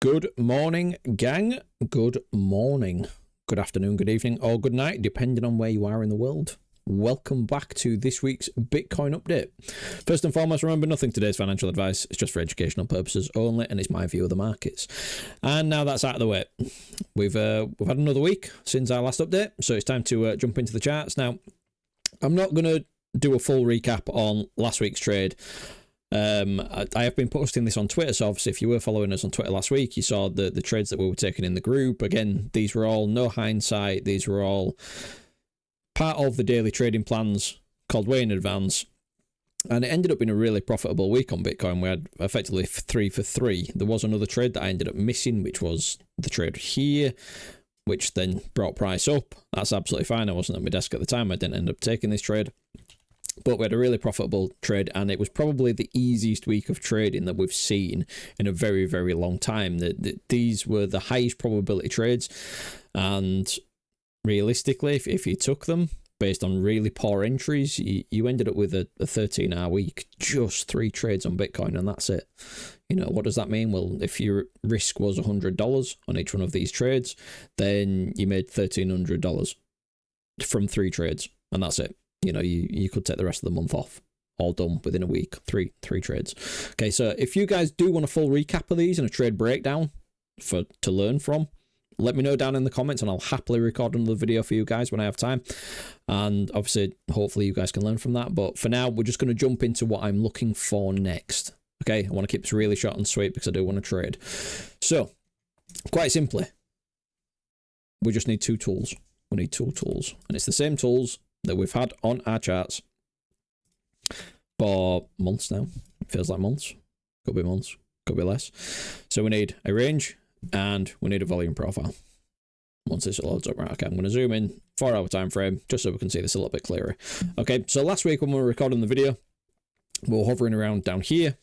Good morning, gang. Good morning, good afternoon, good evening, or good night, depending on where you are in the world. Welcome back to this week's Bitcoin update. First and foremost, remember, nothing today's financial advice. It's just for educational purposes only, and it's my view of the markets. And now that's out of the way, we've had another week since our last update, so it's time to jump into the charts. Now, I'm not going to do a full recap on last week's trade. I have been posting this on Twitter, so obviously if you were following us on Twitter last week, you saw the trades that we were taking in the group. Again, these were all no hindsight. These were all part of the daily trading plans called way in advance. And it ended up being a really profitable week on Bitcoin. We had effectively 3 for 3. There was another trade that I ended up missing, which was the trade here, which then brought price up. That's absolutely fine. I wasn't at my desk at the time. I didn't end up taking this trade. But we had a really profitable trade, and it was probably the easiest week of trading that we've seen in a very, very long time. These were the highest probability trades, and realistically, if you took them based on really poor entries, you ended up with a 13-hour week, just 3 trades on Bitcoin, and that's it. You know, what does that mean? Well, if your risk was $100 on each one of these trades, then you made $1,300 from 3 trades, and that's it. You know, you could take the rest of the month off, all done within a week, three trades. Okay, so if you guys do want a full recap of these and a trade breakdown to learn from, let me know down in the comments, and I'll happily record another video for you guys when I have time. And obviously, hopefully you guys can learn from that. But for now, we're just going to jump into what I'm looking for next. Okay, I want to keep this really short and sweet because I do want to trade. So, quite simply, we just need 2 tools. We need 2 tools, and it's the same tools that we've had on our charts for months now. It feels like months. Could be months, could be less. So we need a range and we need a volume profile. Once this loads up, right, okay, I'm going to zoom in 4-hour time frame just so we can see this a little bit clearer. Okay, so last week when we were recording the video, we were hovering around down here.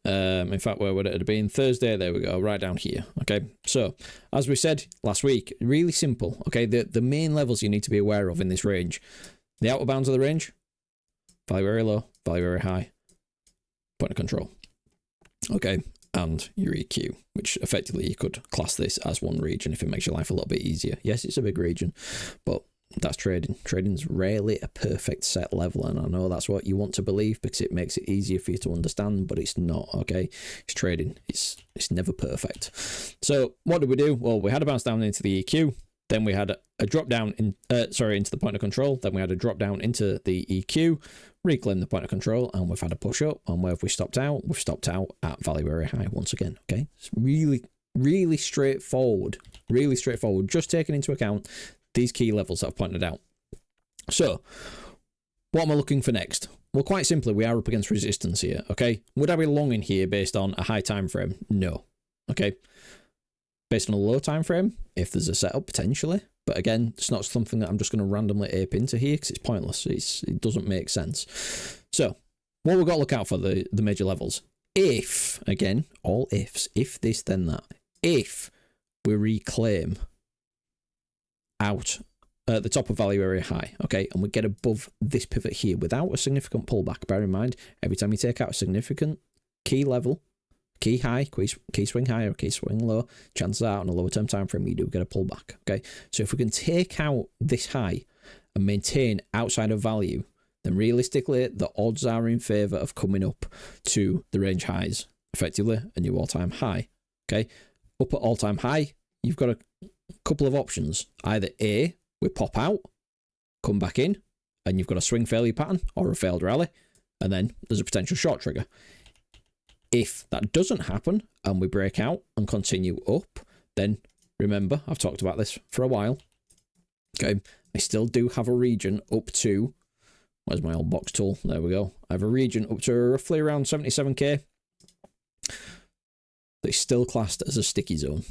In fact, where would it have been? Thursday, there we go, right down here. Okay, so as we said last week, really simple. Okay, the main levels you need to be aware of in this range: the outer bounds of the range, value very low, value very high, point of control. Okay, and your EQ, which effectively you could class this as one region if it makes your life a little bit easier. Yes, it's a big region, but that's trading. Trading's rarely a perfect set level, and I know that's what you want to believe because it makes it easier for you to understand, but it's not. Okay, it's trading. It's never perfect. So what did we do? Well, we had a bounce down into the EQ. Then we had a drop down into the point of control. Then we had a drop down into the EQ, reclaim the point of control, and we've had a push up. And where have we stopped out? We've stopped out at value very high once again. Okay, it's really, really straightforward. Really straightforward. Just taking into account these key levels that I've pointed out. So, what am I looking for next? Well, quite simply, we are up against resistance here. Okay, would I be long in here based on a high time frame? No. Okay. Based on a low time frame, if there's a setup, potentially. But again, it's not something that I'm just going to randomly ape into here because it's pointless. It doesn't make sense. So, what we've got to look out for the major levels. If, again, all ifs, if this, then that. If we reclaim out at the top of value area high, okay, and we get above this pivot here without a significant pullback. Bear in mind, every time you take out a significant key level, key high, key swing high, or key swing low, chances are on a lower term time frame you do get a pullback. Okay, so if we can take out this high and maintain outside of value, then realistically the odds are in favor of coming up to the range highs, effectively a new all-time high. Okay, up at all-time high, you've got a couple of options. Either A, we pop out, come back in, and you've got a swing failure pattern or a failed rally, and then there's a potential short trigger. If that doesn't happen and we break out and continue up, then remember, I've talked about this for a while. Okay, I still do have a region up to, where's my old box tool? There we go. I have a region up to roughly around 77k that's still classed as a sticky zone.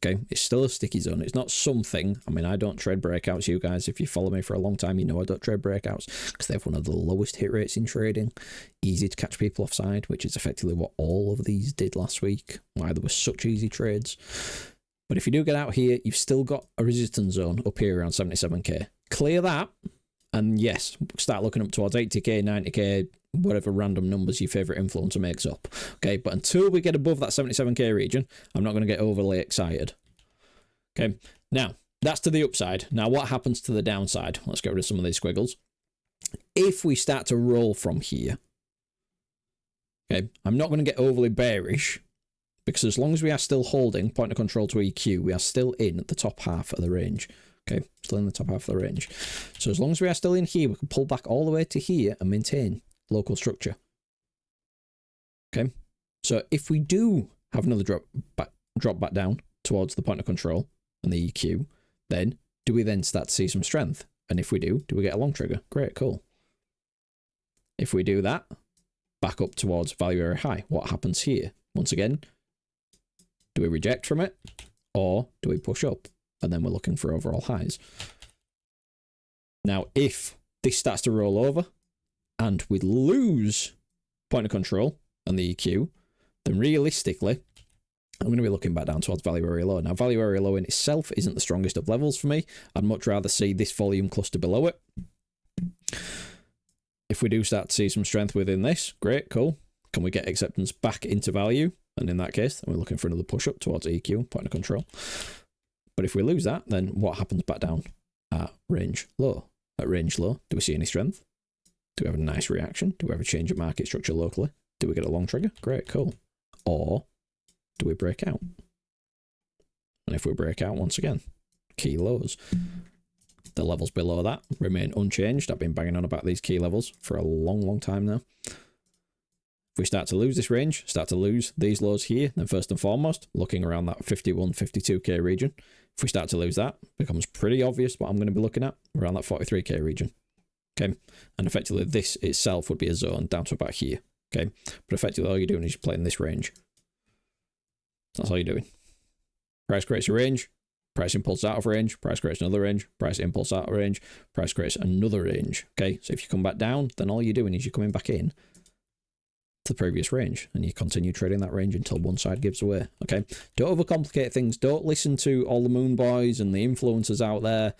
Okay, it's still a sticky zone. It's not something, I mean, I don't trade breakouts. You guys, if you follow me for a long time, you know I don't trade breakouts because they have one of the lowest hit rates in trading. Easy to catch people offside, which is effectively what all of these did last week, why there were such easy trades. But if you do get out here, you've still got a resistance zone up here around 77k. Clear that, And yes, start looking up towards 80k, 90k, whatever random numbers your favorite influencer makes up. Okay, but until we get above that 77k region, I'm not going to get overly excited. Okay, now that's to the upside. Now what happens to the downside? Let's get rid of some of these squiggles. If we start to roll from here, okay, I'm not going to get overly bearish, because as long as we are still holding point of control to EQ, we are still in the top half of the range. Okay, still in the top half of the range. So as long as we are still in here, we can pull back all the way to here and maintain local structure. Okay, so if we do have another drop back down towards the point of control and the EQ, then do we then start to see some strength? And if we do we get a long trigger? Great, cool. If we do that, back up towards value area high, what happens here? Once again, do we reject from it, or do we push up? And then we're looking for overall highs. Now, if this starts to roll over and we lose point of control and the EQ, then realistically, I'm going to be looking back down towards value area low. Now, value area low in itself isn't the strongest of levels for me. I'd much rather see this volume cluster below it. If we do start to see some strength within this, great, cool. Can we get acceptance back into value? And in that case, then we're looking for another push up towards EQ, point of control. But if we lose that, then what happens back down at range low? At range low, do we see any strength? Do we have a nice reaction? Do we have a change of market structure locally? Do we get a long trigger? Great, cool. Or do we break out? And if we break out once again, key lows. The levels below that remain unchanged. I've been banging on about these key levels for a long, long time now. If we start to lose this range, start to lose these lows here, then first and foremost, looking around that 51, 52k region. If we start to lose that, it becomes pretty obvious what I'm going to be looking at around that 43k region. Okay, and effectively this itself would be a zone down to about here. Okay, but effectively all you're doing is you're playing this range. That's all you're doing. Price creates a range, price impulse out of range, price creates another range, price impulse out of range, price creates another range. Okay, so if you come back down, then all you're doing is you're coming back in to the previous range, and you continue trading that range until one side gives away. Okay, don't overcomplicate things. Don't listen to all the moon boys and the influencers out there.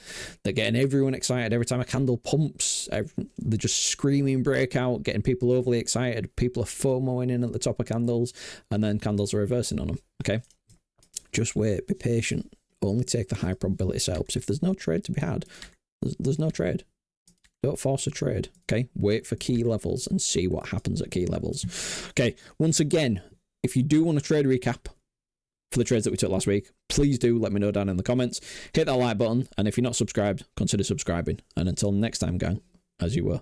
They're getting everyone excited every time a candle pumps. They're just screaming breakout, getting people overly excited. People are FOMOing in at the top of candles, and then candles are reversing on them. Okay, just wait, be patient. Only take the high probability setups. If there's no trade to be had, there's no trade. Don't force a trade, okay? Wait for key levels and see what happens at key levels. Okay, once again, if you do want a trade recap for the trades that we took last week, please do let me know down in the comments. Hit that like button, and if you're not subscribed, consider subscribing. And until next time, gang, as you were.